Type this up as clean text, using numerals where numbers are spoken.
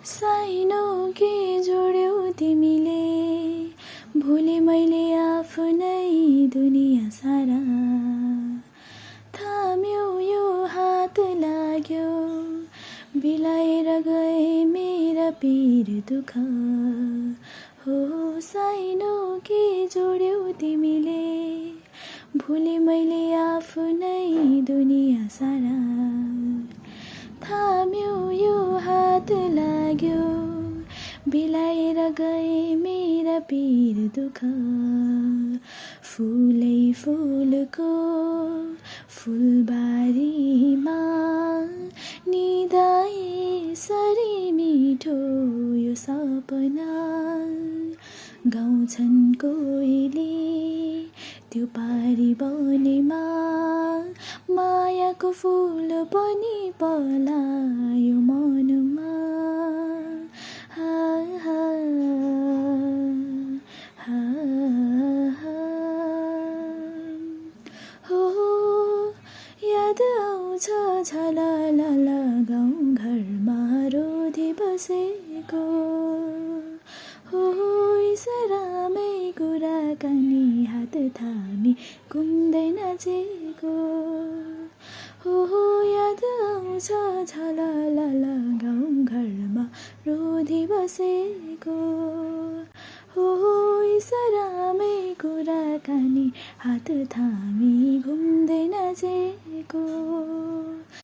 साइनो के जोड्यौ तिमीले, भुले मैले आफ्नै दुनिया सारा। थाम्यो यो हात लाग्यो, बिलाएर गए मेरा पीर दुःख। हो साइनो के जोड्यौ तिमीले, भुले मैले आफ्नै दुनिया सारा। थाम्यो यो हात लाग्यो, बिलाएर गए मेरा पीर दुःख। फुलै फुलको फुलबारीमा निदाए सरी मिठो यो सपना। गाउँछन् कोइली त्यो पारी बनेमा, मायाको फूल पनि पलायो मनमा। हा हा हा हा हो याद आउँछ झललल गाउँ घरमा रोधी बसेको। हो इसारामै कुराकानी हात थामी घुम्दै नाचेको। हो याद आउँछ झललल गाउँ घरमा रोधी बसेको। हो इसारामै कुराकानी हात थामी घुम्दै नाचेको।